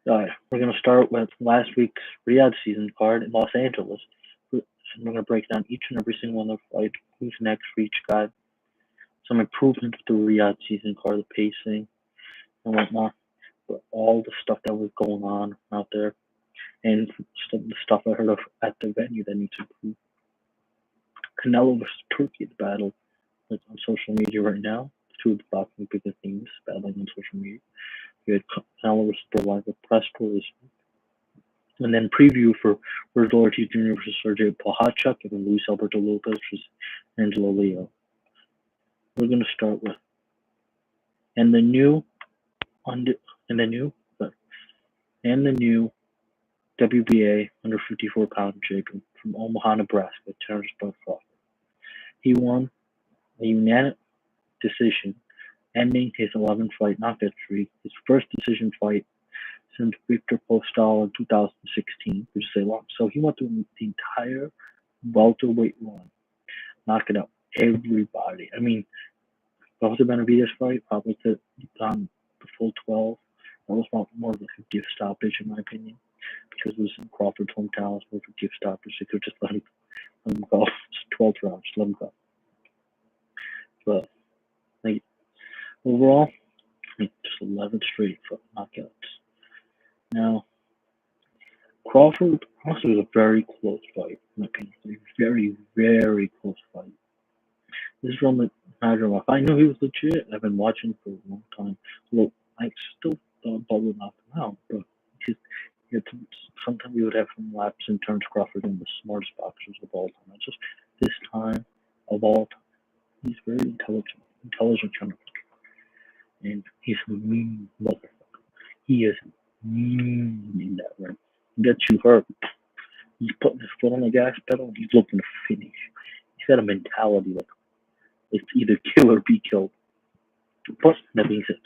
We're going to start with last week's Riyadh season card in Los Angeles. We're going to break down each and every single one of the fight, who's next for each guy, some improvements to the Riyadh season card, the pacing and whatnot, but all the stuff that was going on out there, and the stuff I heard of at the venue that needs to improve. Canelo versus Turkey, the battle that's on social media right now. Two of the boxing biggest themes battling on social media. We had Canelo versus Berlanga press tour, and then preview for Virgil Ortiz Jr. versus Sergey Bohachuk, and then Luis Alberto Lopez versus Angelo Leo. We're going to start with and the new WBA under 54-pound champion from Omaha, Nebraska, Terrence Bud Crawford. He won a unanimous decision, ending his 11-fight knockout streak, his first decision fight since Victor Postal in 2016, which is a lot. So he went through the entire welterweight run, knocking out everybody. I mean, that was a Benavidez fight, probably the full 12. That was more of a gift stoppage, in my opinion, because it was in Crawford's hometown. It was more of a gift stoppage. They could just let him go. It's 12 rounds, let him go. But like, overall, just 11 straight knockouts. Now, Crawford also was a very close fight, in my opinion. A very, very close fight. This is from Madrimov. I know he was legit. I've been watching for a long time. Well, I still thought Bubba would knock him out, but sometimes we would have him lapse and turns Crawford into the smartest boxers of all time. It's just this time of all time. He's very intelligent kind of fighter. And he's a mean motherfucker. He is mean in that ring. He gets you hurt. He's putting his foot on the gas pedal and he's looking to finish. He's got a mentality like it's either kill or be killed. But that being said,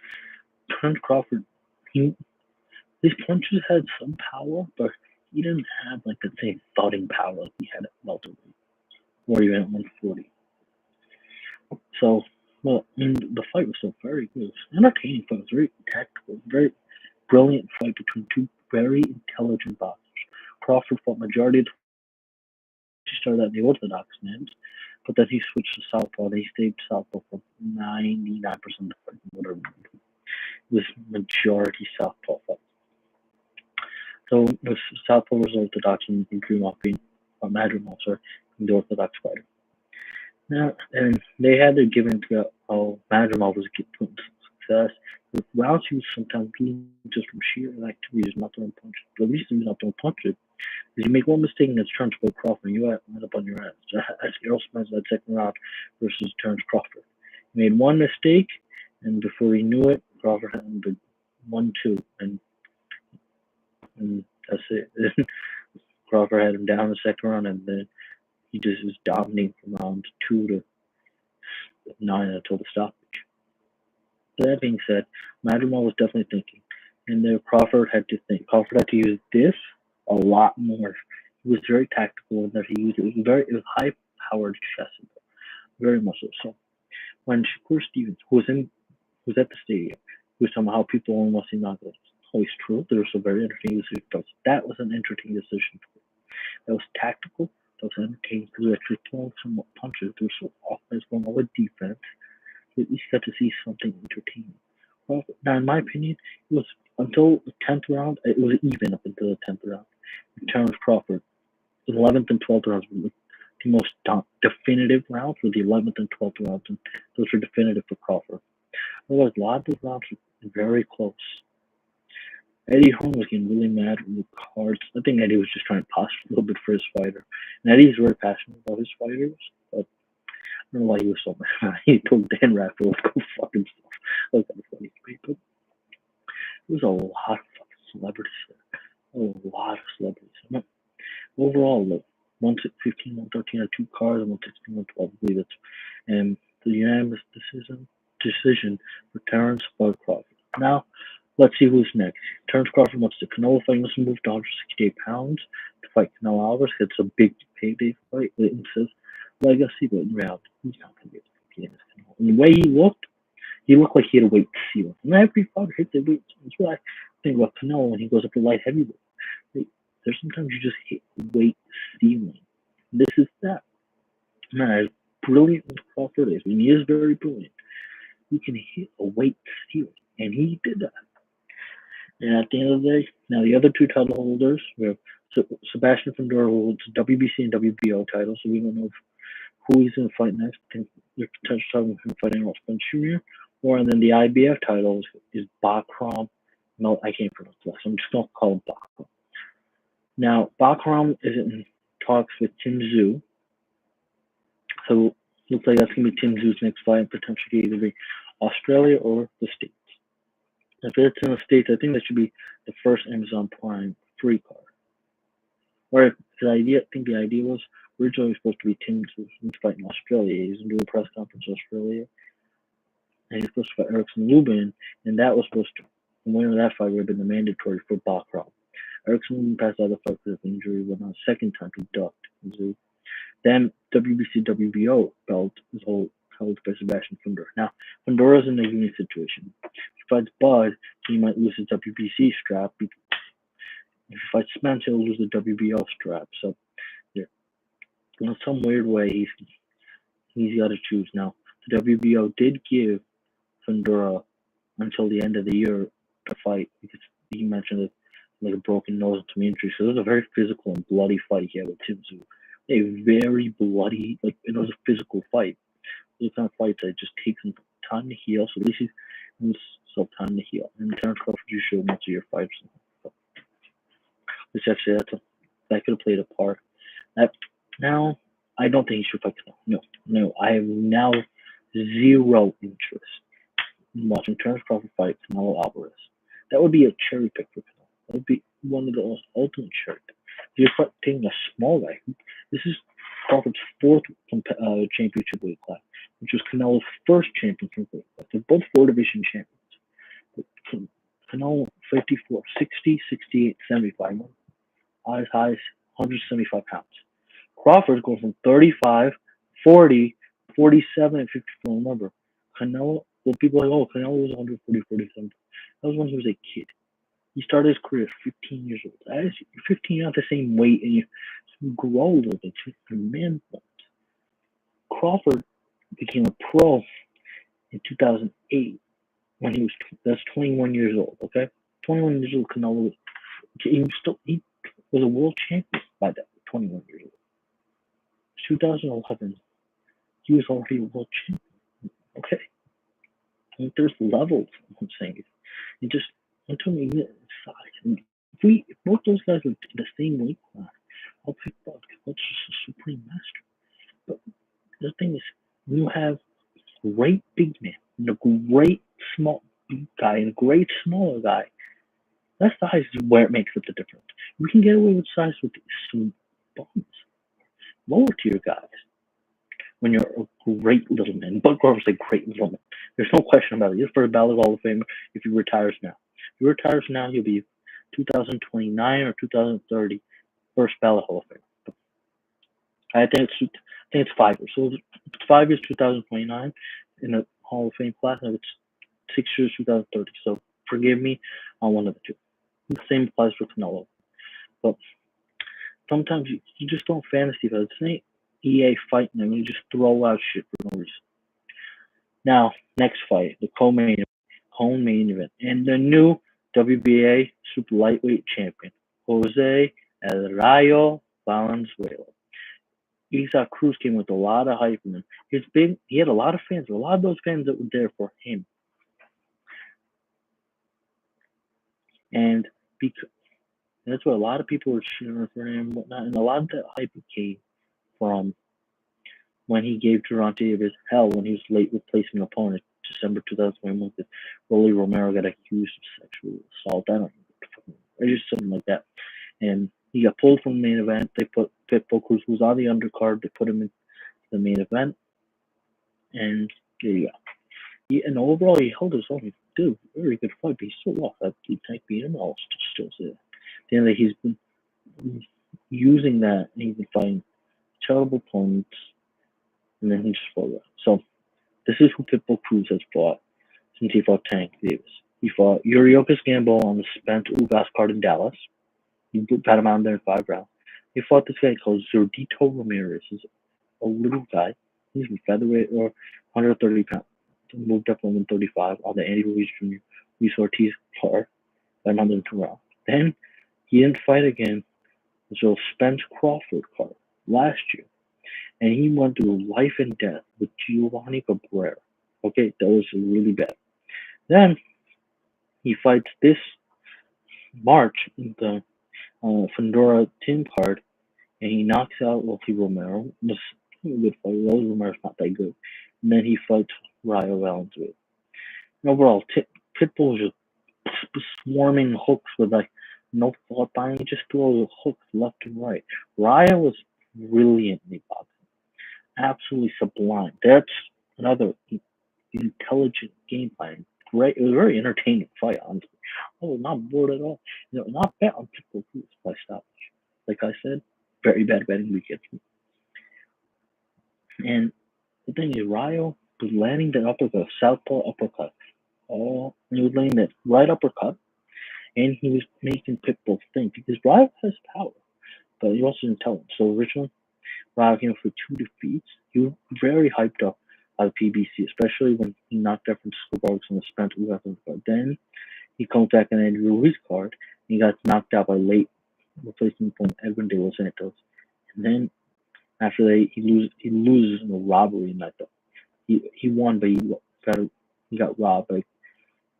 Terrence Crawford, his punches had some power, but he didn't have like the same thudding power like he had at welterweight or even at 140. So, the fight was still very good. It was an entertaining fight. It was very tactical, very brilliant fight between two very intelligent boxers. Crawford fought majority of the he started out the orthodox stance, but then he switched to southpaw. He stayed southpaw for 99% of the fight, whatever. It was majority southpaw fight. So the southpaw was orthodox, and he drew off being Madrimov, the orthodox fighter. Now, and they had to give in to Madrimov was getting success. With rounds, he was sometimes losing just from sheer activities, not throwing punches. The reason he's not throwing punches is you make one mistake against Terrence Crawford, you end up on your ass. As Errol Spence that second round versus Terrence Crawford. He made one mistake, and before he knew it, Crawford had him 1-2, and that's it. Crawford had him down the second round, and then he just was dominating from rounds 2 to 9 until the stoppage. That being said, Madrimov was definitely thinking, and then Crawford had to think. Crawford had to use this a lot more. He was very tactical in that he used it. It was high-powered chess, very much so. So when Shakur Stevens, who was at the stadium, who was talking about how people only want to see knockouts, always true. There was a very entertaining decision, but that was an entertaining decision. That was tactical. That was entertaining because we were actually throwing some punches. There was some offense going on with defense. We at least got to see something entertaining. Well, now, in my opinion, it was until the 10th round, it was even up until the 10th round. Terrence Crawford, the 11th and 12th rounds were the most definitive rounds, were the 11th and 12th rounds, and those were definitive for Crawford. Otherwise, a lot of those rounds were very close. Eddie Hearn was getting really mad with the cards. I think Eddie was just trying to posture a little bit for his fighter. And Eddie's very passionate about his fighters, but I don't know why he was so mad. He told Dan Rafael to go fuck himself. That was kind of funny to me, but there was a lot of fucking celebrities there. A lot of celebrities. Overall, look, 115, 113 are 2 cards, and 116, 112, I believe it's. And the unanimous decision for Terrence Bud Crawford. Now, let's see who's next. Terrence Crawford wants the Canelo fight. He wants to move to 168 pounds to fight Canelo Alvarez. It's a big payday fight. Leighton says legacy, but in reality, he's not going to be able to compete against Canelo. And the way he looked He looked like he had a weight ceiling. And every fighter hits a weight ceiling. That's what I think about Canelo when he goes up to light heavyweight. Like, there's sometimes you just hit weight ceiling. This is that. Man, as brilliant as Crawford is, and he is very brilliant, he can hit a weight ceiling. And he did that. And at the end of the day, now the other two title holders, we have Sebastian Fundora holds WBC and WBO titles, so we don't know who he's going to fight next. I think they're potentially talking about him fighting Ross Spence Jr. Or and then the IBF title is Bakram. No, I can't pronounce that, so I'm just going to call him Bakram. Now, Bakram is in talks with Tim Tszyu, so looks like that's going to be Tim Tszyu's next fight, and potentially either be Australia or the States. If it's in the States, I think that should be the first Amazon Prime free card. Or I think the idea was originally supposed to be Tim Tszyu fighting Australia. He's going to do a press conference in Australia. And he's supposed to fight Erickson Lubin, and that was supposed to, the winner of that fight would have been the mandatory for Bakram. Erickson Lubin passed out of the fight because of injury, but on the second time he ducked. Then WBC WBO belt is held by Sebastian Fundora. Now, Fundora's in a unique situation. If he fights Bud, he might lose his WBC strap. If he fights Spence, he'll lose the WBO strap. So, yeah, in some weird way, he's got to choose. Now, the WBO did give Fundora until the end of the year to fight because he mentioned it like a broken nose and some injuries. So it was a very physical and bloody fight he had with Tim Tszyu. A very bloody, like it was a physical fight. Those kind of fights that just takes some time to heal. So at least he's himself time to heal. And Terence Crawford, you show most of your fights. Which actually that could have played a part. Now I don't think he should fight Canelo. No. I have now zero interest in watching Terence Crawford fight Canelo Alvarez. That would be a cherry pick for Canelo. That would be one of the most ultimate cherry picks. If you're taking a small guy, this is Crawford's fourth championship weight class, which was Canelo's first championship weight class. They're both four division champions. Canelo 54, 60, 68, 75. As high as 175 pounds. Crawford goes from 35, 40, 47, and 54. Remember, Canelo, well, people are like, oh, Canelo was 140, 47. That was when he was a kid. He started his career at 15 years old. You're 15, you're not the same weight, and you grow a little bit. You're man. Crawford became a pro in 2008 when that's 21 years old, okay? 21 years old, Canelo, he was a world champion by that, 21 years old. 2011, he was already a world champion, okay? And there's levels, I'm saying. It just, until we get size. If both those guys were the same weight class, I'll pick Buck. Buck's just a supreme master. But the thing is, you have a great big man and a great small guy and a great smaller guy. That size is where it makes up the difference. We can get away with size with some bums, lower tier guys. When you're a great little man, Bud Crawford's a great little man. There's no question about it. He's for a Ballot Hall of Famer if he retires now. If he retires now, he'll be 2029 or 2030 first Ballot Hall of Famer. I think it's 5 years. So it's 5 years, 2029 in the Hall of Fame class, and it's 6 years, 2030. So forgive me on one of the two. The same applies for Canelo. But sometimes you just don't fantasy fight. It's not EA fighting them. You just throw out shit for no reason. Now, next fight, the co-main event, and the new WBA super lightweight champion, Jose El Rayo Valenzuela. Isaac Cruz came with a lot of hype in him. He had a lot of fans. A lot of those fans that were there for him. And that's why a lot of people were cheering for him and whatnot. And a lot of that hype came from when he gave Gervonta Davis hell when he was late replacing opponent, December 2021, because Rolly Romero got accused of sexual assault. I don't know, or just something like that. And he got pulled from the main event. They put Pitbull Cruz, who was on the undercard, they put him in the main event. And there you go. And overall, he held his own. He did a very good fight, but he still lost. That Tank beat him. I'll still say that. At the end of the day, he's been using that, and he's been fighting terrible opponents, and then he just fought that. So this is who Pitbull Cruz has fought. since he fought Tank Davis. He fought Yuriorkis Gamble on the spent Ugas card in Dallas. He got him out there in 5 rounds. He fought this guy called Zerdito Ramirez. He's a little guy. He's in featherweight or 130 pounds. He moved up from 135 on the Andy Ruiz Jr. Luis Ortiz card by another 2 rounds. Then he didn't fight again until Spence Crawford card last year. And he went through life and death with Giovanni Cabrera. Okay, that was really bad. Then he fights this March in the Fundora Team card, and he knocks out Rocky Romero. It was a good fight. Rocky Romero's not that good. And then he fights Rayo Valenzuela. And overall, Pitbull was just swarming hooks with like no thought behind. He just throws hooks left and right. Rayo was brilliantly boxing, absolutely sublime. That's another intelligent game plan. Great. It was a very entertaining fight, honestly. I was not bored at all. Not bad on Pitbull Cruz by stoppage. Like I said, very bad betting weekend. And the thing is, Rayo was landing that uppercut, southpaw uppercut. Oh, and he was landing that right uppercut, and he was making Pitbull think because Rayo has power, but he also didn't tell him. So originally, Rayo came for 2 defeats. He was very hyped up by the PBC, especially when he knocked out Francisco Vargas on the Spence weapons card. Then he comes back on Andy Ruiz card, and he got knocked out by late replacement from Edwin De Los Santos. And then after that, he loses in a robbery night. He won, but he got robbed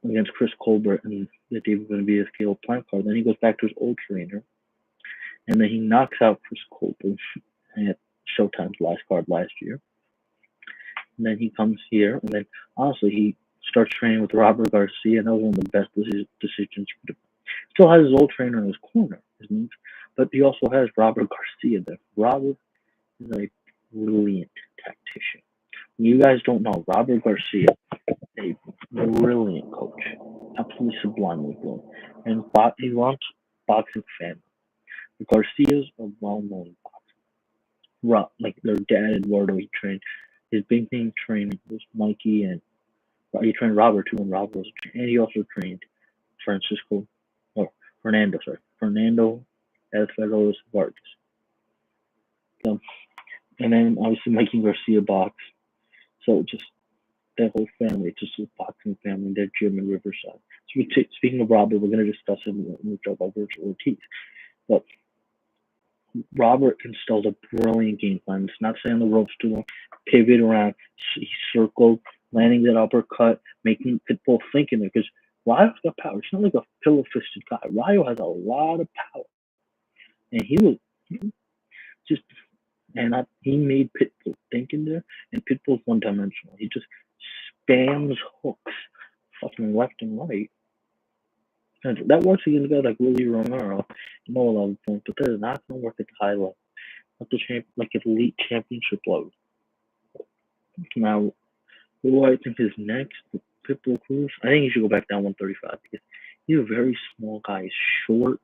against Chris Colbert and the David Benavidez Caleb Plant card. Then he goes back to his old trainer, and then he knocks out Chris Colbert at Showtime's last card last year. And then he comes here, and then honestly, he starts training with Robert Garcia, and that was one of the best decisions he could have. Still has his old trainer in his corner, but he also has Robert Garcia there. Robert is a brilliant tactician. You guys don't know, Robert Garcia, a brilliant coach, absolutely sublimely brilliant, and he runs boxing family. The Garcias are well-known boxers. Like their dad, Eduardo, he trained. His big thing training was Mikey, and he trained Robert too, and Robert was and he also trained Fernando Alfredo Vargas. So, and then obviously Mikey Garcia box. So just that whole family, just a boxing family, their gym in Riverside. So speaking of Robert, we're going to discuss him when we talk about Virgil Ortiz. But Robert installs a brilliant game plan. It's not staying on the ropes too long, pivot around, he circled, landing that uppercut, making Pitbull think in there because Rayo's got power. It's not like a pillow-fisted guy. Rayo has a lot of power, and he was just he made Pitbull think in there, and Pitbull's one-dimensional. He just spams hooks, fucking left and right. And that works against a guy like Willie Romero, no level point, but that is not going to work at the high level, not the like at elite championship level. Now, who do I think is next? Pitbull Cruz. I think he should go back down 135 because he's a very small guy. He's short,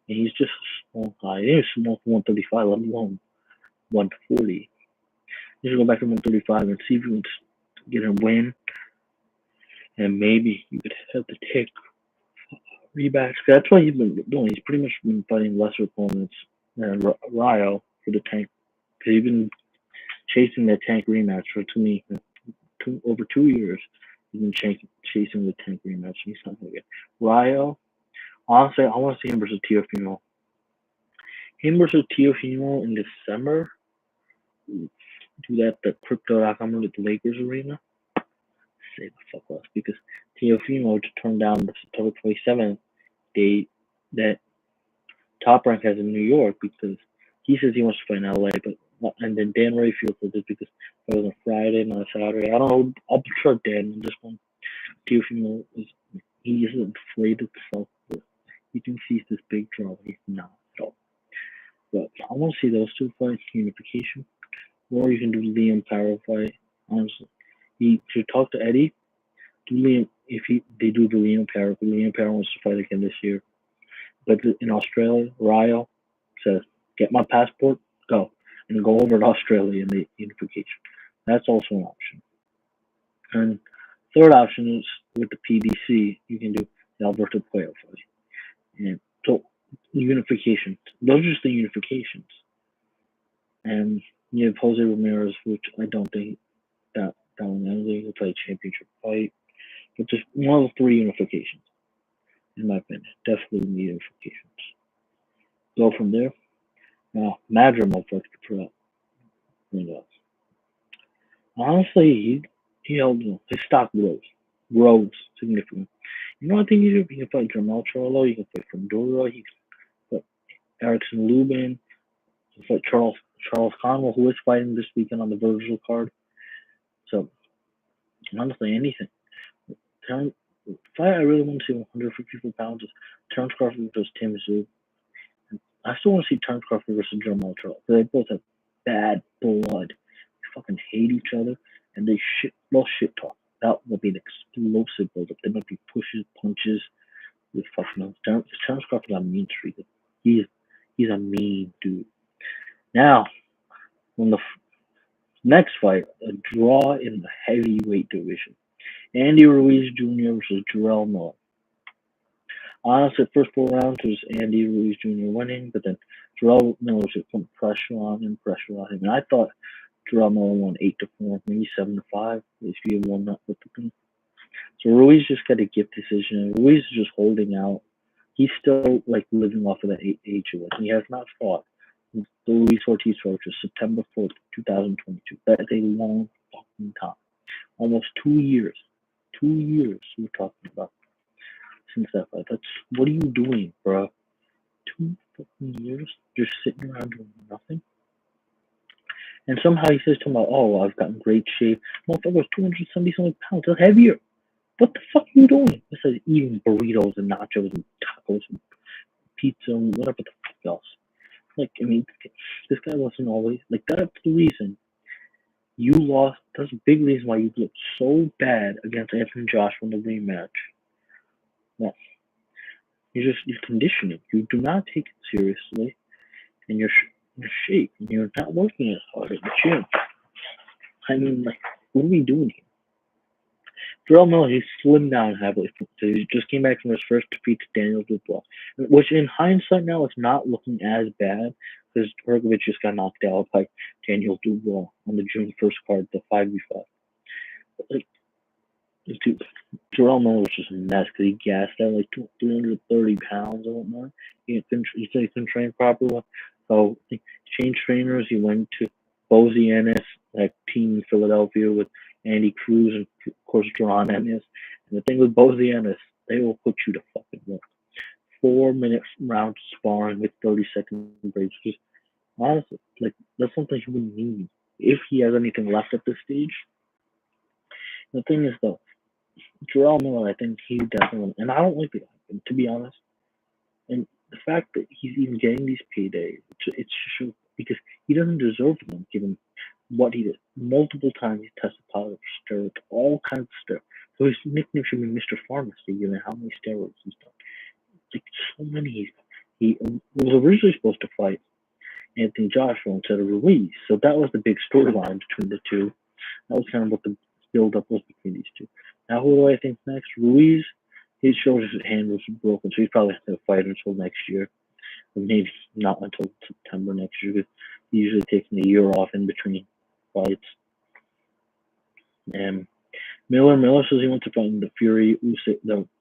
and he's just a small guy. He's small for 135, let alone 140. He should go back to 135 and see if you can get a win, and maybe you could have to take rebacks. That's what he's been doing. He's pretty much been fighting lesser opponents than Rayo for the Tank. Because he's been chasing that Tank rematch for over 2 years. He's been chasing the Tank rematch. He's not going to get Rayo. Honestly, I want to see him versus Teofimo. Him versus Teofimo in December. Do that the Crypto.com at the Lakers Arena. Say the fuck off, because Teofimo just turned down the September 27th date that Top Rank has in New York because he says he wants to fight in LA, and then Dan Rayfield said this because it was on Friday, not a Saturday. I don't know. I'll trust Dan on this one. Teofimo he isn't afraid of himself. He thinks he's this big draw. He's not at all. But I want to see those two fights, unification. Or you can do Liam Power fight. Honestly, you should talk to Eddie. Do Liam if they do the Liam Power. Liam Power wants to fight again this year. But in Australia, Rayo says, "Get my passport, go and go over to Australia in the unification." That's also an option. And third option is with the PBC, you can do the Alberto Puello fight. And so unifications. Those are just the unifications. And you have Jose Ramirez, which I don't think that one. I don't think he'll play a championship fight. But just one of the three unifications, in my opinion. Definitely need unifications. Go from there. Now, Madrim will fight for that. Honestly, he held his stock rose significantly. You know what I think he can fight Jermel Charlo, he can fight Fundora, he can fight Erickson Lubin, he can fight Charles Conwell, who is fighting this weekend on the Vergil card. So honestly, anything. Terrence, fight I really want to see 154 pounds is Terrence Crawford versus Tim Tszyu. I still want to see Terrence Crawford versus Jermel Charlo. They both have bad blood. They fucking hate each other, and they'll shit talk. That will be an explosive build-up. There might be pushes, punches. With fucking Terrence Crawford on mean streak. He's a mean dude. Now, on the next fight, a draw in the heavyweight division. Andy Ruiz Jr. versus Jarrell Miller. Honestly, the first 4 rounds was Andy Ruiz Jr. winning, but then Jarrell Miller was just putting pressure on him. And I thought Jarrell Miller won 8-4, maybe 7-5, if he had won that with the team. So Ruiz just got a gift decision. Ruiz is just holding out. He's still like living off of that age of it. He has not fought. The Luis Ortiz fight was September 4th, 2022. That is a long fucking time. Almost 2 years. 2 years we're talking about since that fight. What are you doing, bro? 2 fucking years just sitting around doing nothing. And somehow he says to him, "Oh, I've gotten great shape." Motherfucker was 270 something pounds. That's heavier. What the fuck are you doing? Besides eating burritos and nachos and tacos and pizza and whatever the fuck else. Like, I mean, this guy wasn't always like that's the reason you lost. That's a big reason why you looked so bad against Anthony Joshua in the rematch. Yeah, you're conditioning. You do not take it seriously, and you're shape. And you're not working as hard at the gym. I mean, like, what are we doing here? Jarrell Miller, he slimmed down heavily. He just came back from his first defeat to Daniel Dubois, which in hindsight now is not looking as bad because Hergovich just got knocked out by Daniel Dubois on the June 1st card, the 5v5. Like, dude, Jarrell Miller was just a mess because he gassed out like 330 pounds or whatnot. He said he couldn't train properly. So he changed trainers. He went to Bozy Ennis, that team in Philadelphia with Andy Cruz and of course Duran Ennis. And the thing with Bozy Ennis, they will put you to fucking work. 4 minute round sparring with 30-second breaks. Just honestly, like that's something he would need if he has anything left at this stage. The thing is though, Jarrell Miller, I think he definitely, and I don't like the guy, to be honest. And the fact that he's even getting these paydays, it's just because he doesn't deserve them, given what he did. Multiple times he tested positive for steroids, all kinds of steroids. So his nickname should be Mr. Pharmacy, given how many steroids he's done. Like so many. He was originally supposed to fight Anthony Joshua instead of Ruiz, so that was the big storyline between the two. That was kind of what the build-up was between these two. Now, who do I think next? Ruiz, his shoulder hand was broken, so he's probably not going to fight until next year. Or maybe not until September next year, because he usually takes a year off in between fights. And Miller says he wants to fight in the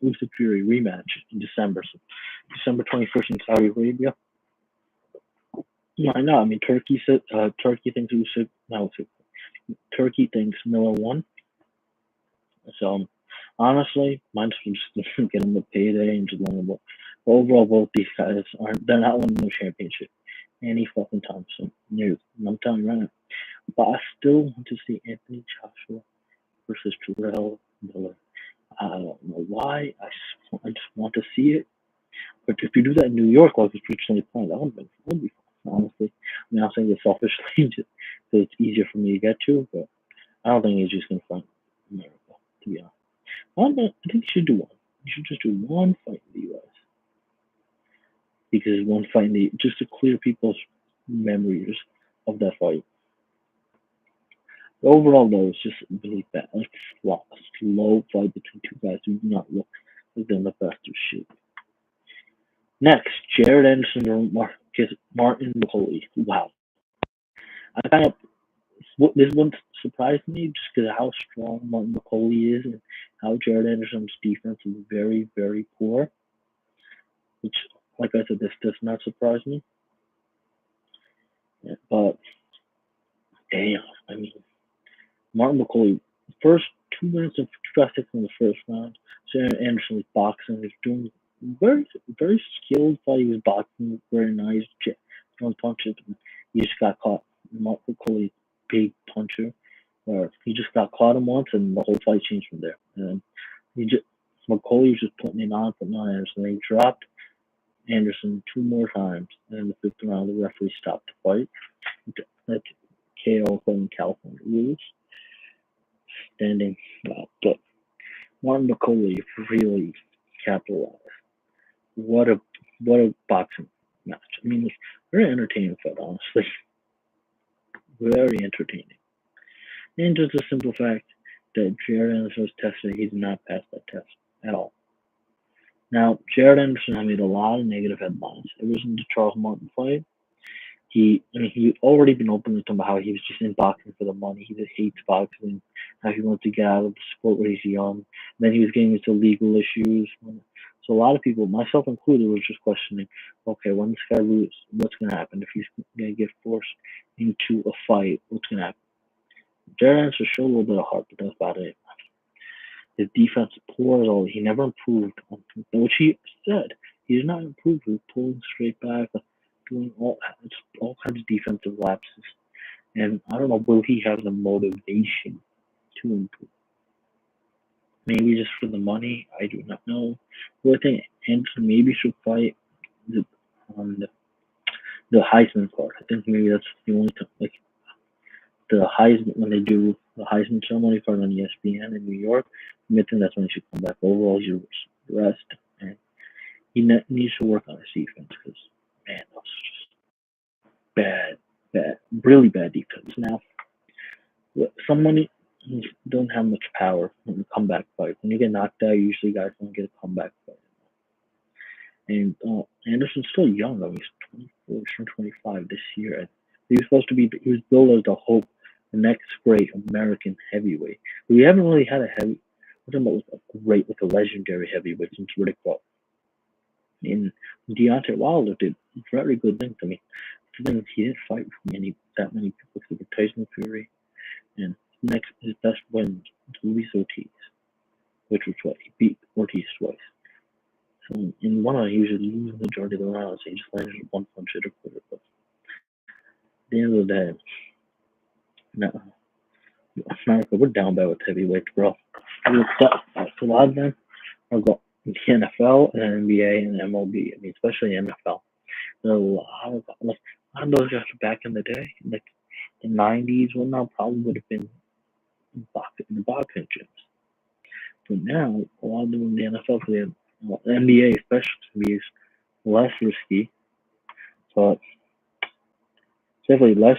Usyk Fury rematch in December. So December 21st in Saudi Arabia. Why not? I mean, Turkey thinks Turkey thinks Miller won. So honestly, mine's just get him a payday and just let him. But overall, both these guys they're not winning no championship any fucking time soon. No, I'm telling you right now. But I still want to see Anthony Joshua versus Jarrell Miller. I don't know why. I just want to see it. But if you do that in New York, like it's originally planned, that would be fun, honestly. I mean, I'm saying it selfishly just because it's easier for me to get to, but I don't think he's just going to fight America, to be honest. I think you should do one. You should just do one fight in the U.S. Because one fight in just to clear people's memories of that fight. Overall, though, it's just really bad. Like a slow fight between two guys who do not look like they're in the best of shape. Next, Jared Anderson or Martin McCauley. Wow, I kind of this one surprised me just because of how strong Martin McCauley is and how Jared Anderson's defense is very, very poor. Which, like I said, this does not surprise me. Yeah, but damn, I mean, Martin McCauley, first 2 minutes and 55 seconds in the first round. Jared Anderson was boxing. He was doing very, very skilled fight. He was boxing very nice, throwing punches. And he just got caught. Martin McCauley, big puncher. Where he just got caught him once, and the whole fight changed from there. And he just McCauley was just putting on Anderson. He dropped Anderson 2 more times, and in the fifth round, the referee stopped the fight. That KO according to California rules. Standing up, but Martin McCauley really capitalized. What a what a boxing match! I mean, it's very entertaining fight, honestly. Very entertaining. And just a simple fact that Jared Anderson was tested, he did not pass that test at all. Now, Jared Anderson had made a lot of negative headlines ever since the Charles Martin fight. He already been openly talking about how he was just in boxing for the money. He just hates boxing, how he wants to get out of the sport when he's young. And then he was getting into legal issues. So a lot of people, myself included, was just questioning, okay, when this guy loses, what's going to happen? If he's going to get forced into a fight, what's going to happen? Jared Anderson showed a little bit of heart, but that's about it. His defense poor as all. He never improved, which he said. He did not improve. He was pulling straight back, doing all kinds of defensive lapses. And I don't know, will he have the motivation to improve? Maybe just for the money. I do not know. But I think Anderson maybe should fight the, on the Heisman card. I think maybe that's the only time, like the Heisman when they do the Heisman ceremony card on ESPN in New York. I think that's when he should come back. Overall, he's rest, and he needs to work on his defense because man, that was just bad, bad, really bad defense. Now, someone who don't have much power in a comeback fight. When you get knocked out, usually guys don't get a comeback fight. And Anderson's still young though. He's 24, he's 25 this year. He was supposed to be. He was billed as the hope, the next great American heavyweight. But we haven't really had a heavy. We're talking about like a legendary heavyweight since Riddick Bowe. And Deontay Wilder did very good things. I mean, he didn't fight that many people except for Tyson Fury. And next, his best win was Luis Ortiz, which was what he beat Ortiz twice. So in one round, he usually loses the majority of the rounds. He just landed one punch at a quarter. But at the end of the day, no, America, we're down bad with heavyweights, bro. A lot of them are going in the NFL and NBA and MLB. I mean, especially NFL. There are a lot of those guys back in the day, like the '90s, whatnot, probably would have been in the boxing gyms. But now, a lot of them in the NFL, for the NBA especially, is less risky, but definitely less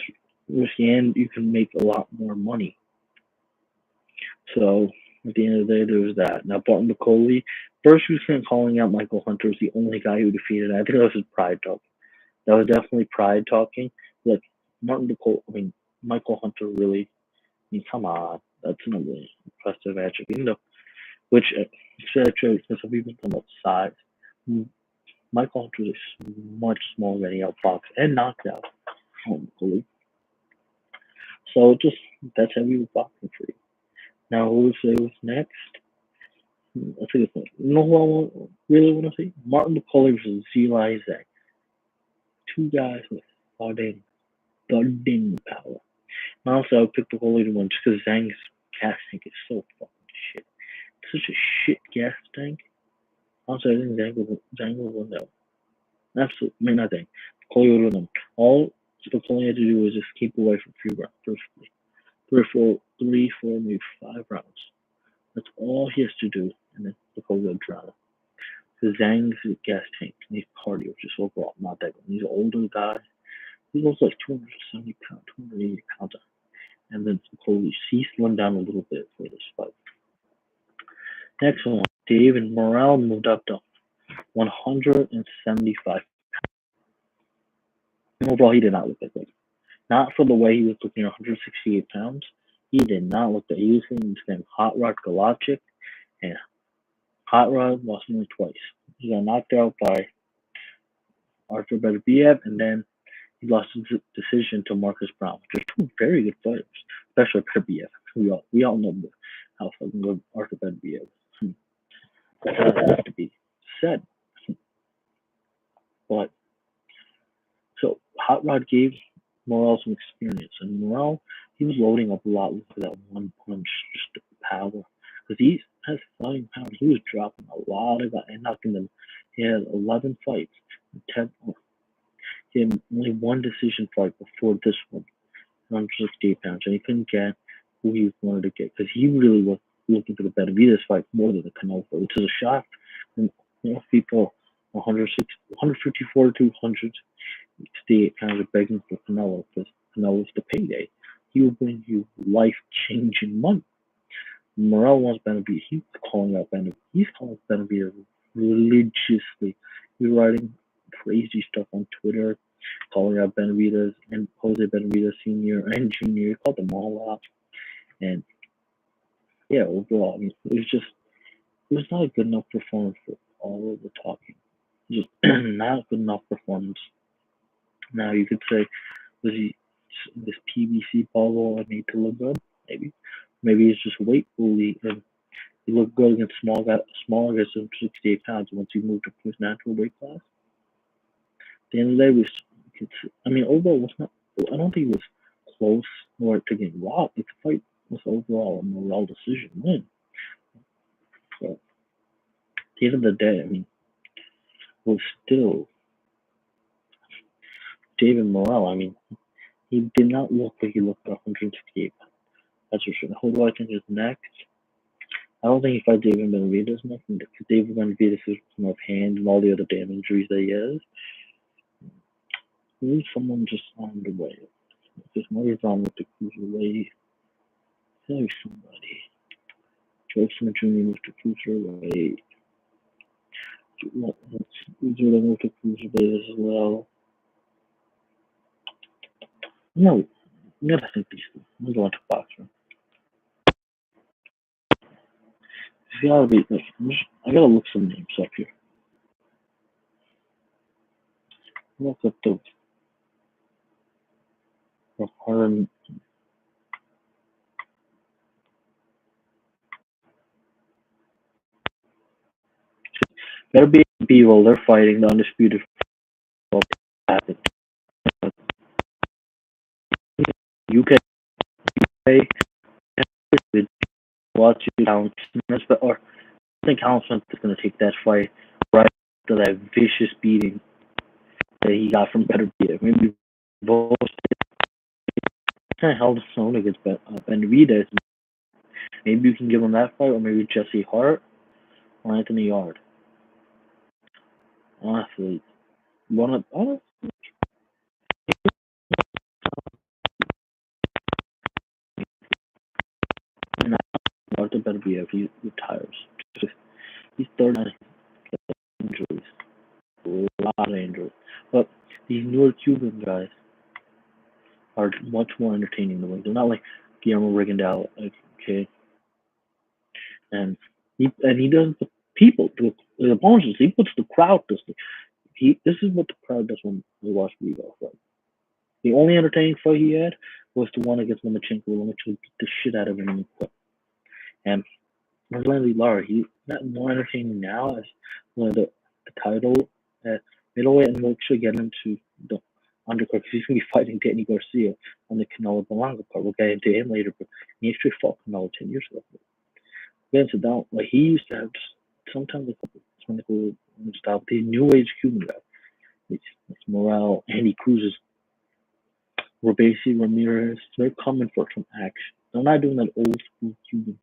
risky, and you can make a lot more money. So at the end of the day, there was that. Now, Barton McCauley, first he was kind of calling out Michael Hunter as the only guy who defeated. I think that was his pride talking. That was definitely pride talking. Like Martin McCauley, I mean Michael Hunter really. I mean, come on, that's not really impressive attribute. You know, which shows because some people talk about size. Michael Hunter is much smaller than he outboxed and knocked out McCauley. So just that's how we were boxing for you. Now, who would say what's next? Let's see this one. You know who really want to see? Martin McCauley versus Zeli Zhang. Two guys with thudding power. And also, I would pick McCauley to win just because Zhang's gas tank is so fucking shit. It's such a shit gas tank. Also, I think Zhang will win that one. Absolutely. I mean, not Zhang. McCauley will win them. All McCauley had to do was just keep away from firstly. Three, four, maybe 5 rounds. That's all he has to do, and then McCauley will drown. Because Zhang's gas tank needs cardio, just overall not that good. He's an older guy. He looks like 270 pounds, 280 pounds. and then slowly he slimmed down a little bit for this fight. Next one, David Morrell moved up to 175. Overall, he did not look that good. Not for the way he was looking at 168 pounds. He did not look that. He was hitting this name Hot Rod Galachik, and Hot Rod lost only twice. He got knocked out by Arthur Beterbiev, and then he lost his decision to Marcus Brown, which are two very good fighters, especially Beterbiev. We all know how fucking good Arthur Beterbiev is. That doesn't have to be said. But so Hot Rod gave Morrell some experience, and Morrell he was loading up a lot with that one punch, just power, because he has flying power. He was dropping a lot of guys and knocking them. He had 11 fights, 10. He had only one decision fight before this one, 168 pounds, and he couldn't get who he wanted to get because he really was looking for the Benavidez fight more than the Canelo fight, which is a shock. And people 154 to 168 pounds are begging for Canelo because Canelo's the payday. He will bring you life-changing money. Morrell wants Benavidez. He's calling out Benavidez. He's calling Benavidez religiously. He's writing crazy stuff on Twitter, calling out Benavidez and Jose Benavidez Sr. and Jr. He called them all out. And yeah, overall, I mean, it was not a good enough performance for all of the talking. Just not a good enough performance. Now you could say, was he this PBC bubble made to look good? Maybe it's just weight bully and he looked good against smaller guys of 68 pounds once he moved to his natural weight class. At the end of the day, overall, it was not. I don't think it was close or to get robbed. The fight was overall a Morrell decision win. So at the end of the day, I mean, it was still David Morrell. I mean, he did not look like he looked at 168 pounds. That's for sure. Who do I think is next? I don't think he fights David Benavidez next because David Benavidez is more of hand and all the other damn injuries that he has. Maybe someone just on the way. Because Murray's on with the cruiserweight. Maybe somebody. Joe Smith Jr. moved to cruiserweight. Jordan moved to cruiserweight as well. No, I gotta think these two. I'm going to boxer. It's gotta be. I gotta look some names up here. Look up those. Better be while they're fighting the undisputed. You can pay watch you Callum Smith, or I think Callum Smith is going to take that fight right after that vicious beating that he got from Beterbiev. Maybe both kind of held his own against Benavidez. Maybe you can give him that fight, or maybe Jesse Hart or Anthony Yard. Honestly, Arthur Beterbiev, he retires. He's 39 injuries, a lot of injuries. But these newer Cuban guys are much more entertaining than they're not like Guillermo Rigondeaux, okay? And he does the people, the opponents. He puts the crowd to sleep. This is what the crowd does when they watch Riyadh fight. The only entertaining fight he had was the one against Lomachenko. Lomachenko beat the shit out of him and he quit. And Randy Lara, he's not more entertaining now as one of the title at middleweight, and we'll actually get into the undercard because he's going to be fighting Danny Garcia on the Canelo Blanco card. We'll get into him later, but he actually fought Canelo 10 years ago. Against it down, like he used to have just sometimes a couple clinical style. These new age Cuban guys, it's Morale, Andy Cruz's, Robesi, Ramirez, they're coming for some action. They're not doing that old school Cuban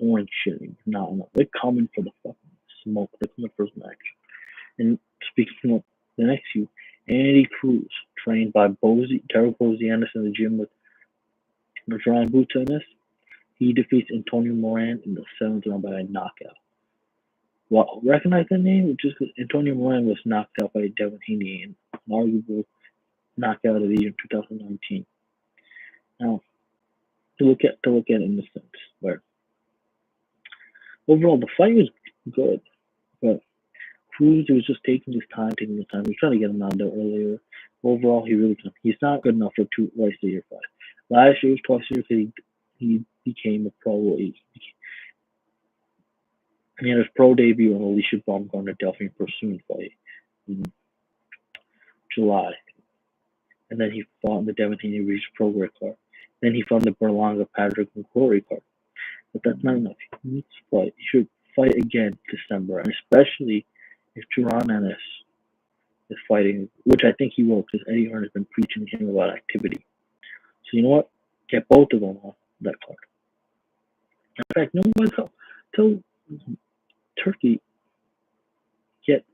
orange shitting. No. They're coming for the fucking smoke. They're coming for some action. And speaking of the next few, Andy Cruz, trained by Terry Bozianis in the gym with Ryan Boots Ennis, he defeats Antonio Moran in the 7th round by a knockout. Well, recognize that name? Just because Antonio Moran was knocked out by Devin Haney in an arguable knockout of the year 2019. Now, to look at it in the sense where overall the fight was good, but Cruz was just taking his time. He was trying to get him out there earlier. Overall, he's not good enough for twice a year fight. Last year was twice a year because he became a pro. He had his pro debut on Alicia Baumgartner Delphine Pursuit fight in July. And then he fought in the Devin Haney Reach pro red card. Then he fought in the Berlanga Patrick McCrory card. But that's not enough. He needs to fight. He should fight again December, and especially if Duran Ennis is fighting, which I think he will, because Eddie Hearn has been preaching to him about activity. So you know what? Get both of them off that card. In fact, no one tell Turkey, get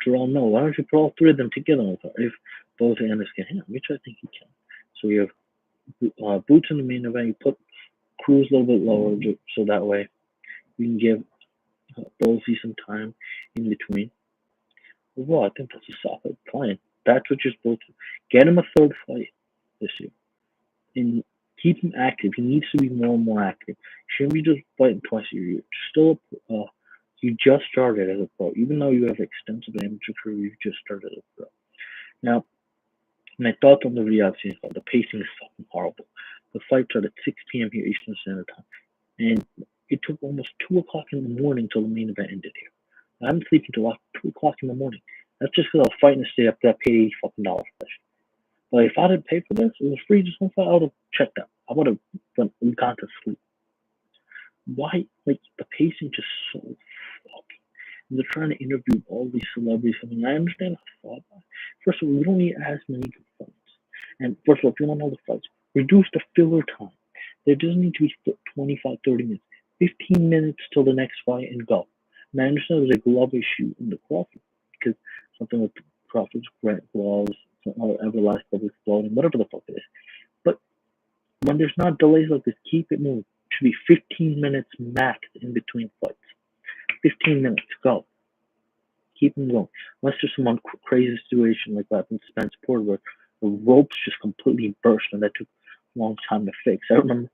Duran, no, why don't you put all three of them together on the card if both Ennis can hit, which I think he can. So you have Boots in the main event, you put Cruz a little bit lower, so that way you can give Bosey some time in between. Well, I think that's a solid plan. That's what you're supposed to get him a third fight this year, and keep him active. He needs to be more and more active. He shouldn't be just fighting twice a year. You just started as a pro, even though you have extensive amateur career. You just started as a pro. Now, my thoughts on the Riyadh scene: the pacing is fucking horrible. The fight started at 6 p.m. here Eastern Standard Time, and it took almost 2 o'clock in the morning till the main event ended here. I didn't sleep until like 2 o'clock in the morning. That's just because I was fighting to stay up there. I paid $80 fucking for this. But if I didn't pay for this, it was free just one fight, I would have checked out. I would have gone to sleep. Why? Like, the pacing just so fucking. They're trying to interview all these celebrities. I mean, I understand how to fight. First of all, we don't need as many good fights. And first of all, if you want all the fights, reduce the filler time. There doesn't need to be 25, 30 minutes. 15 minutes till the next fight and go. And I understand there's a glove issue in the Crawford because something with Crawford's grant gloves, or Everlast glove exploding, whatever the fuck it is. But when there's not delays like this, keep it moving. It should be 15 minutes max in between fights. 15 minutes, go. Keep them going. Unless there's some crazy situation like that in Spence Porter where the ropes just completely burst and that took a long time to fix. I remember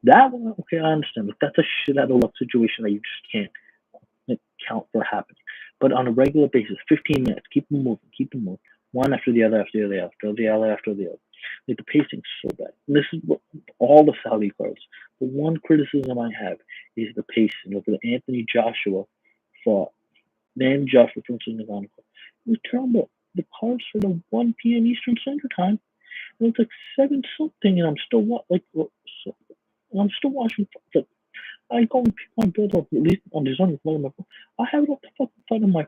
that one, okay, I understand, but that's a shit out of luck situation that you just can't count for happening. But on a regular basis, 15 minutes, keep them moving, one after the other, after the other. Like, the pacing's so bad. And this is what all the Saudi cards. The one criticism I have is the pacing. Look at Anthony Joshua fought. Then Joshua from Nagano. It was terrible. The cards for the 1 p.m. Eastern Standard Time. It was like 7 something, and I'm still watching. Like, I go and pick my build up at least on there's only one of my phone. I have it up the fucking front of my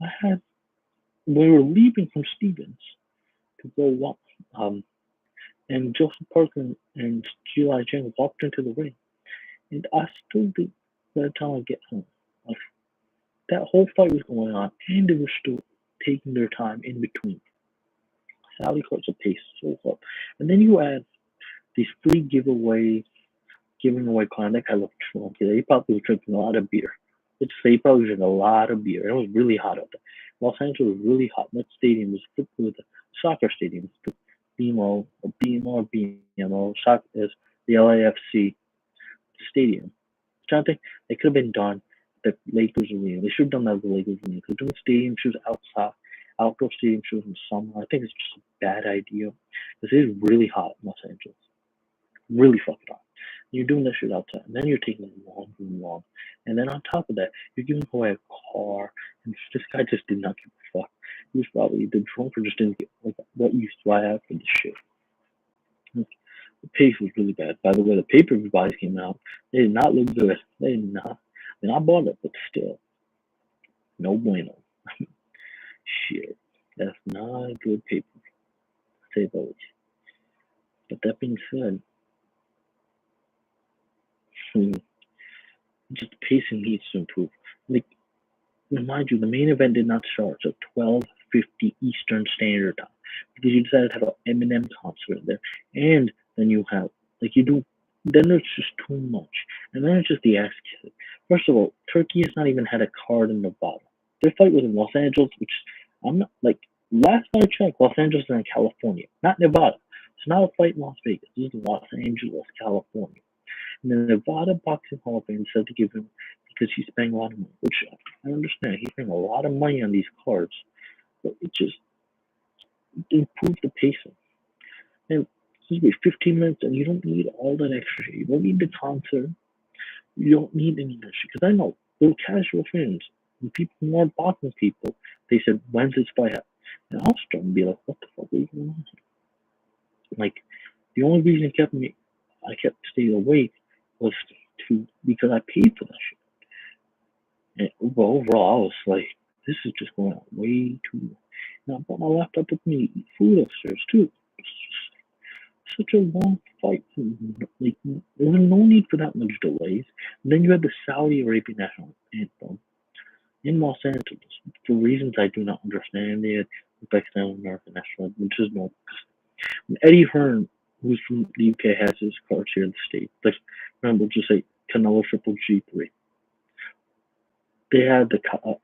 I had we were leaving from Stevens to go walk and Joseph Parker and G.I. Jane walked into the ring. And I still did by the time I get home. Like, that whole fight was going on and they were still taking their time in between. Saudi cards are paced so hard. And then you add these free giving away client. That guy looked drunk. He probably was drinking a lot of beer. Let's say he probably drank a lot of beer. It was really hot out there. Los Angeles was really hot. That stadium was filled with a soccer stadium. BMO, soccer is the LAFC stadium. So I think they could have been done at the Lakers Arena. They should have done that at the Lakers Arena. Because doing stadium shows outside, outdoor stadium shows in summer, I think it's just a bad idea. Because it is really hot in Los Angeles. Really fucking hot. You're doing that shit outside, and then you're taking it long. And then on top of that, you're giving away a car, and this guy just did not give a fuck. He was probably the drunk or just didn't get like what use do I have for this shit. Like, the pace was really bad. By the way, the pay-per-view buys came out. They did not look good. They did not. And I bought it, but still, no bueno. Shit, that's not a good pay-per-view. Say those. But that being said, just the pacing needs to improve. Like, mind you, the main event did not start at 12:50 Eastern Standard Time because you decided to have an Eminem concert there, and then you have like you do. Then there's just too much, and then it's just the ass kicking. First of all, Turkey has not even had a card in Nevada. Their fight was in Los Angeles, which I'm not like last I checked, Los Angeles is in California, not Nevada. It's not a fight in Las Vegas. This is Los Angeles, California. And the Nevada Boxing Hall of Fame said to give him because he's paying a lot of money, which I understand. He's paying a lot of money on these cards, but it just improves the pacing. And this will be 15 minutes, and you don't need all that extra shit. You don't need the concert. You don't need any of that shit. Because I know they're casual fans. And people who aren't boxing people, they said, when's this fight out? And I was starting to be like, what the fuck are you going on here? Like, the only reason I kept staying awake was because I paid for that shit. And overall, I was like, this is just going on way too long. And I brought my laptop with me to eat food upstairs, too. It's just such a long fight. Like, there was no need for that much delays. And then you had the Saudi Arabian national anthem in Los Angeles for reasons I do not understand. They had the Pakistan American national anthem, which is no. Eddie Hearn, who's from the UK, has his cards here in the States. Like, remember, just say Canelo Triple G3. They had the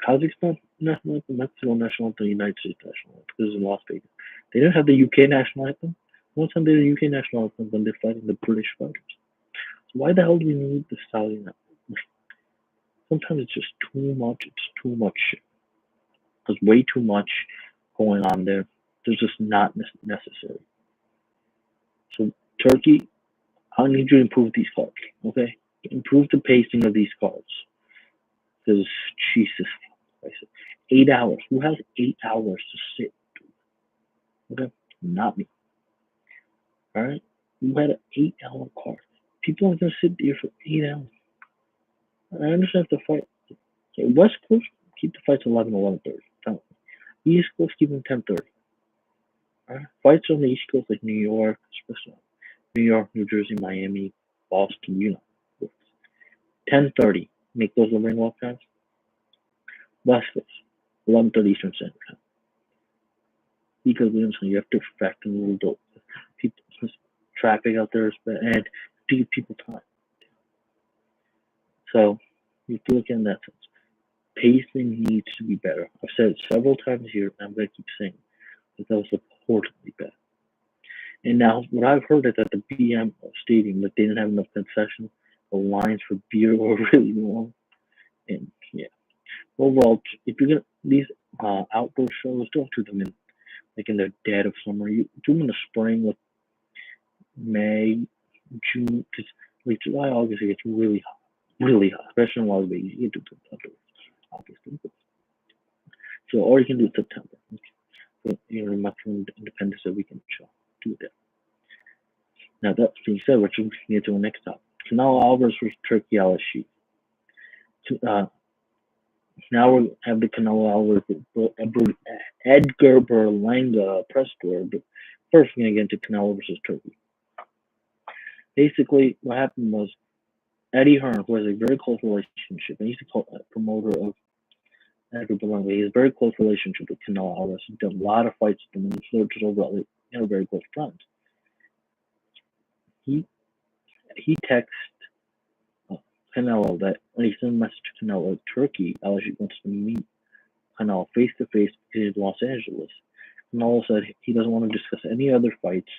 Kazakhstan national anthem, Mexico national anthem, the United States national anthem. This is in Las Vegas. They didn't have the UK national anthem. One time they had the UK national anthem when they're fighting the British fighters. So why the hell do we need the Saudi anthem? Sometimes it's just too much. It's too much shit. There's way too much going on there. There's just not necessary. So Turkey, I need you to improve these cards, okay? Improve the pacing of these cards. Because Jesus Christ, 8 hours. Who has 8 hours to sit? Okay, not me. All right, you had an 8 hour card. People aren't gonna sit there for 8 hours. I understand if the fight. Okay, West Coast keep the fights 11, 11:30. East Coast keep them 10:30. All right, fights on the East Coast like New York, especially New York, New Jersey, Miami, Boston. 10:30. Make those the ring walk times. West Coast, 11:30 Eastern Standard Time. Because you have to factor in the people, traffic out there, and to give people time. So you have to look in that sense. Pacing needs to be better. I've said it several times here, and I'm going to keep saying that was reportedly bad. And now, what I've heard is that the BM Stadium, that they didn't have enough concessions. The lines for beer were really long. And yeah, overall, if you're gonna these outdoor shows, don't do them in like in the dead of summer. You do them in the spring, like May, June, because like July, August, it gets really hot, especially in Las Vegas. You can do it outdoors, obviously. So, or you can do it September. So, maximum independence that we can do that. Now, that being said, we're going to get to the next topic. Canelo Alvarez versus Turki LSU. Now we have the Canelo Alvarez Edgar Berlanga press tour. But first, we're going to get into Canelo versus Turki. Basically, what happened was Eddie Hearn, who has a very close relationship, and he's a promoter of Edgar Berlanga. He has a very close relationship with Canelo Alvarez. He's done a lot of fights with him, and they're just overall very close friends. He texted Canelo that when he sent a message to Canelo, Turki LSU wants to meet Canelo face to face in Los Angeles. Canelo said he doesn't want to discuss any other fights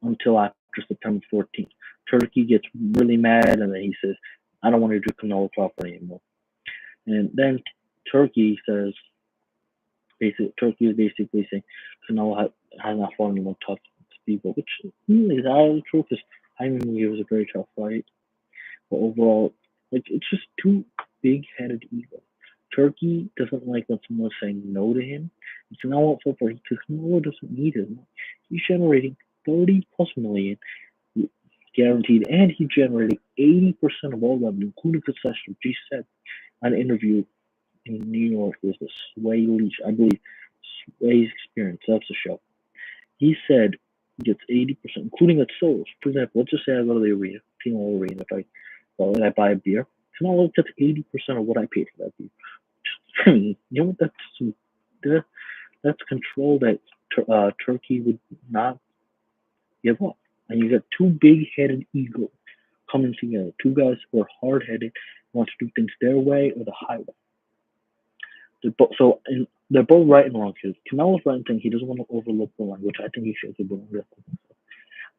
until after September 14th. Turki gets really mad, and then he says, I don't want to do Canelo Crawford anymore. And then Turki says, Turki is basically saying Canelo has not fought anyone tough people, which really is out of the truth, because I knew it was a very tough fight. But overall, like, it's just too big-headed ego. Turki doesn't like when someone's saying no to him. And Canelo won't fall for it because Canelo doesn't need it. He's generating 30+ million guaranteed, and he generated 80% of all revenue, including concessions. He said on an interview in New York with the Sway Leach, I believe, Sway's Experience, that's the show. He said he gets 80%, including at solos. For example, let's just say I go to the arena, T-Mobile Arena, if I buy a beer, Canelo gets 80% of what I paid for that beer. You know what? That's control that Turki would not give up. And you got two big-headed egos coming together. Two guys who are hard-headed, want to do things their way or the highway. They're both right and wrong here. Canelo's right in saying he doesn't want to overlook the line, which I think he should do,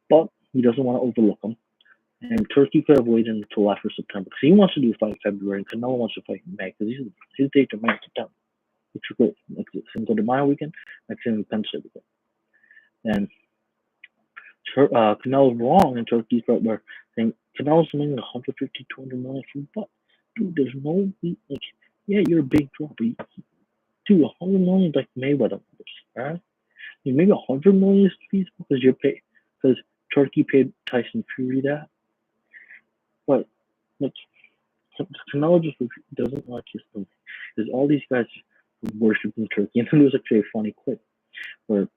but he doesn't want to overlook them. And Turkey could have waited until after September because he wants to do a fight in February, and Canelo wants to fight in May because his dates are May and September, which is great. Like Cinco de Mayo weekend, like Independence Day weekend. And Canelo's wrong in Turkey's right where saying Canelo's making 150, 200 million from what? Dude, there's no like, yeah, you're a big draw, but dude, 100 million is like Mayweather, right? Maybe 100 million is feasible because because Turkey paid Tyson Fury that, but like Canelo just doesn't like his thing. There's all these guys worshiping Turkey, and then there's actually a funny clip where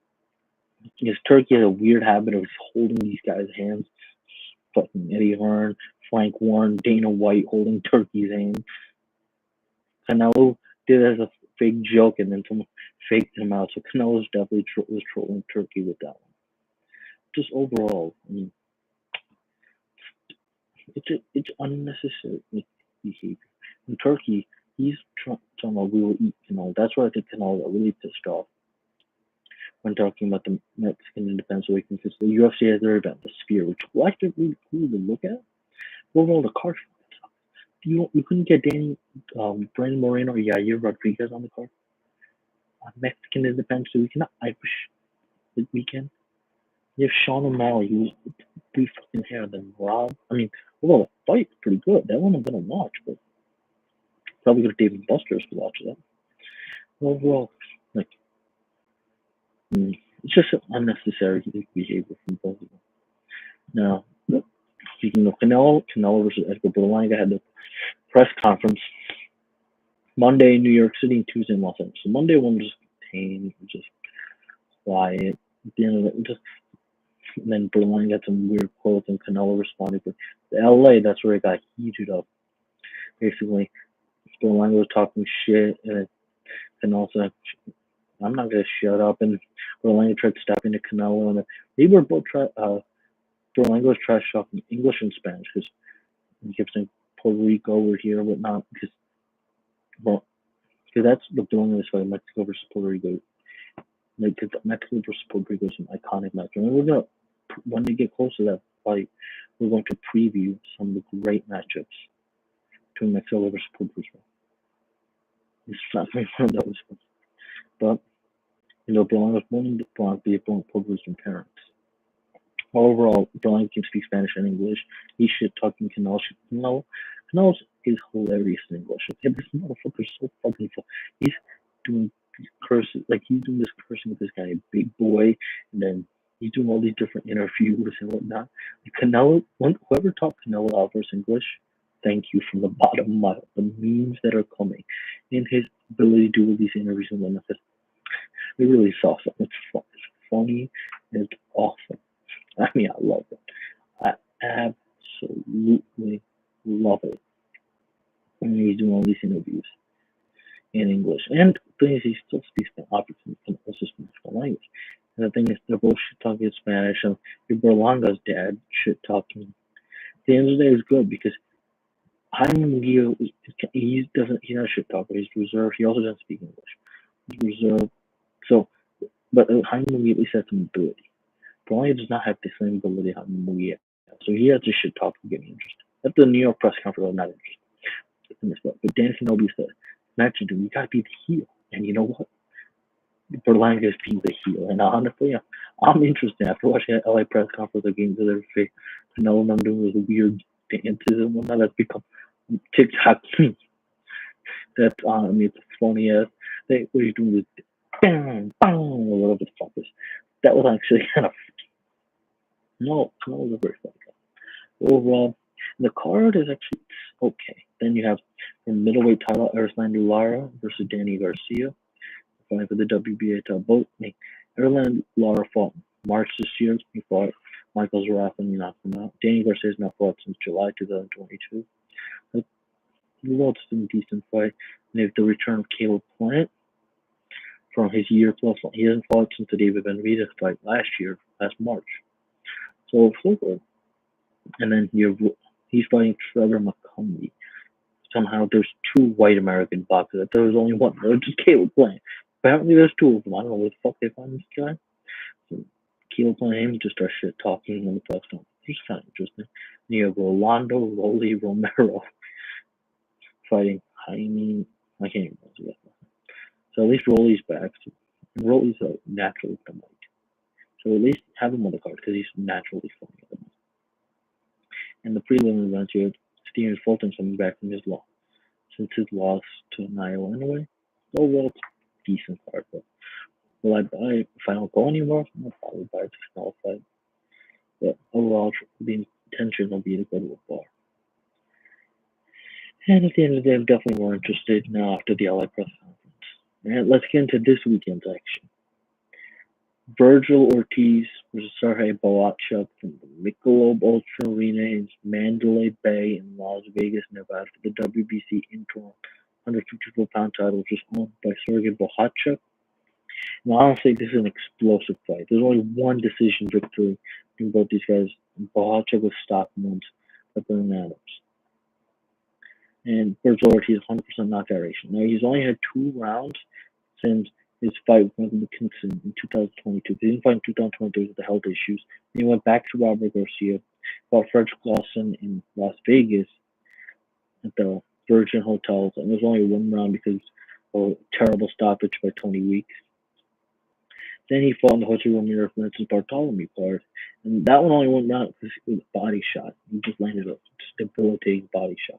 because Turkey has a weird habit of holding these guys' hands. Fucking Eddie Hearn, Frank Warren, Dana White holding Turkey's hand. Canelo did it as a fake joke, and then someone faked him out. So Canelo definitely was trolling Turkey with that one. Just overall, I mean, it's unnecessary behavior. In Turkey, he's talking about we will eat Canelo. That's why I think Canelo got really pissed off when talking about the Mexican independence so because the UFC has their event, the Sphere, which was actually really cool to look at. Overall, the card, you couldn't get Brandon Moreno or Yair Rodriguez on the card. Mexican independence so we cannot Irish this weekend. You have Sean O'Malley, who's pretty fucking hair, than Rob. I mean, well, the fight's pretty good. That one I'm gonna watch, but probably go to David Buster's to watch that. Overall, like, it's just unnecessary behavior from both of them. Now, speaking of Canelo versus Edgar Berlanga had the press conference Monday in New York City and Tuesday in Los Angeles. So Monday one was just tame, just quiet. At the end of it, and then Berlanga had some weird quotes and Canelo responded. But the LA, that's where it got heated up. Basically, Berlanga was talking shit, and also I'm not gonna shut up. And Berlanga tried stepping to Canelo, and they were both Berlanga was trash talking English and Spanish because he kept saying Puerto Rico over here, whatnot. Because that's the Berlanga was fighting Mexico versus Puerto Rico. Because Mexico versus Puerto Rico is an iconic match, and we're gonna when we get close to that fight, we're going to preview some of the great matchups between Mexico versus Puerto Rico. It's not one of those, but Berlanga was born Puerto Rican parents. Overall, Berlanga can speak Spanish and English. He's shit talking Canelo. Canelo is hilarious in English. Okay, this motherfucker's so fucking fun. He's doing curses, like he's doing this cursing with this guy, big boy, and then he's doing all these different interviews and whatnot. Canelo, whoever taught Canelo Alvarez English, thank you from the bottom of my heart. The memes that are coming, and his ability to do all these interviews and whatnot. They really saw something. It's funny and it's awesome. I mean, I love it. I absolutely love it. And he's doing all these interviews in English. And the thing is, he still speaks obviously also speaks the language. And the thing is, they're both shit talking Spanish, and your Berlanga's dad shit talking. At the end of the day, it's good because Jaime Munguia, he's not a shit talker. He's reserved. He also doesn't speak English. He's reserved. So, but Jaime Munguia at least has some ability. Berlanga does not have the same ability Jaime Munguia. So he has to shit talk to get me interested. At the New York press conference, I'm not interested. But Dan Kenobi said, "Imagine, dude, you gotta be the heel." And you know what? Berlanga is being the heel. And honestly, I'm interested after watching that LA press conference again because their face. Canelo and I'm doing those weird dances and whatnot that's become TikTok. That's I mean, it's funny as what are you doing this bang, bang, or whatever the fuck is. That was actually kind of no, Canelo was a very funny guy. Overall, the card is actually okay. Then you have the middleweight title, Erislandy Lara versus Danny Garcia. Fighting for the WBA title. Both Erislandy Lara fought March this year. He fought Michael Zerath and he knocked him out. Danny Garcia has not fought since July 2022. But it's a decent fight. And they have the return of Caleb Plant from his year plus. He hasn't fought since the David Benavidez fight last March. So and then he's fighting Trevor McCumbee. Somehow there's two white American boxers. There was only one. There was just Caleb Plant. Apparently there's two of them. I don't know where the fuck they find this guy. So Caleb Plant just starts shit talking on the press conference. It's kind of interesting. And you have Rolando Rolly Romero fighting Jaime. I can't even remember that. So at least Rolly's back. And Rolly's a naturally the mic. So at least have him on the card because he's naturally funny at the moment. And the prelim events, you have Stephen Fulton coming back from his loss. Since his loss to Niall anyway. Overall, it's a decent card. But will I buy if I don't go anymore? I'll probably buy it to small fight. But overall, the intention will be to go to a bar. And at the end of the day, I'm definitely more interested now after the LA press conference. And let's get into this weekend's action. Vergil Ortiz versus Sergey Bohachuk from the Michelob Ultra Arena in Mandalay Bay in Las Vegas, Nevada for the WBC interim 154-pound title, which is owned by Sergey Bohachuk. And I don't think this is an explosive fight. There's only one decision victory in both these guys. Bohachuk was stopped once by Bernard Adams. And Vergil Ortiz 100% knockout ratio. Now, he's only had 2 rounds since his fight with Michael McKinson in 2022. He didn't fight in 2023 with the health issues. Then he went back to Robert Garcia, fought Frederick Lawson in Las Vegas at the Virgin Hotels, and there was only 1 round because of a terrible stoppage by Tony Weeks. Then he fought in the Jose Ramirez Francis Bartholomew card, and that one only went down because it was a body shot. He just landed a debilitating body shot.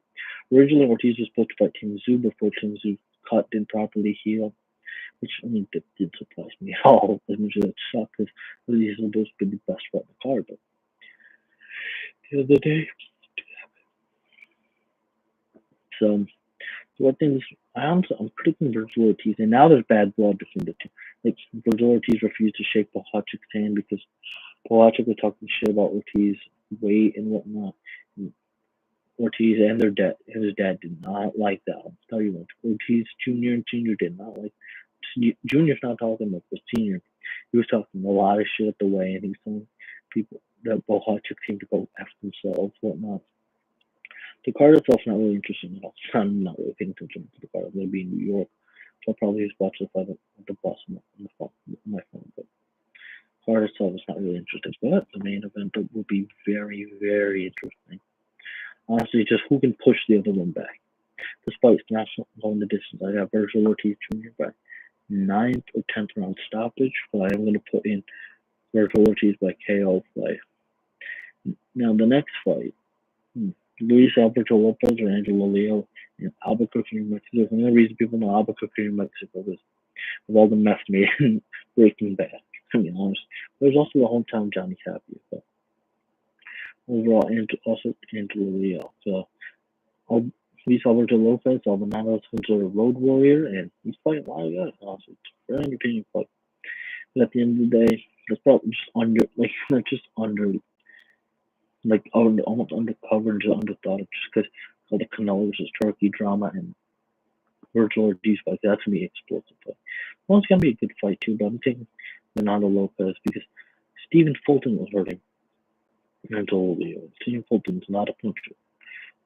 Originally, Ortiz was supposed to fight Tim Tszyu before Tim Tszyu cut didn't properly heal, which, I mean, that didn't surprise me at all, as much as that sucked, because he's supposed to be the best fight in the card, but the other day, so what things, I'm predicting Vergil Ortiz, and now there's bad blood between the two. Like, Vergil Ortiz refused to shake Bohachuk's hand because Bohachuk was talking shit about Ortiz's weight and whatnot. And Ortiz and his dad did not like that. I'll tell you what, Ortiz Jr. and Senior did not like. Junior's not talking about the Senior. He was talking a lot of shit at the weigh, and he was telling people that Bohachuk seemed to go after themselves, whatnot. The card itself's not really interesting at all. I'm not really paying attention to the card. I'm going to be in New York, so I'll probably just watch the fight at the bus on my phone. But the card itself is not really interesting. But the main event will be very, very interesting. Honestly, just who can push the other one back. Despite national going the distance, I got Vergil Ortiz Jr. by 9th or 10th round stoppage, but I am going to put in Vergil Ortiz by KO fight. Now, the next fight, Luis Alberto Lopez or Angelo Leo in Albuquerque, New Mexico. The only reason people know Albuquerque, New Mexico is with all the mess made in Breaking Bad, to be honest. There's also the hometown Johnny Cappy, but overall, and also Angelo Leo. So, Luis Alberto Lopez, Albano is considered a road warrior, and he's fighting a lot of guys. Honestly, it's a very entertaining fight. But at the end of the day, it's probably just not just under, almost undercover and just underthought, just because all the Canelo versus Turkey drama and Vergil Ortiz fight. That's gonna be an explosive fight. Well, it's gonna be a good fight too, but I'm taking Fernando Lopez because Stephen Fulton was hurting Angelo Leo. Stephen Fulton's not a puncher.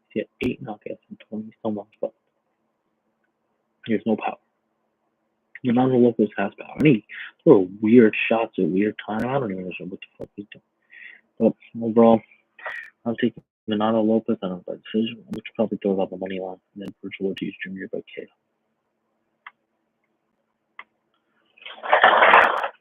He had 8 knockouts in 20-some odd fights. He has no power. Fernando Lopez has power. And he threw weird shots at weird time. I don't even know what the fuck he's doing. But overall, I'm taking Fernando Lopez on a decision, which probably throws out the money line, and then Vergil Ortiz Jr. by KO.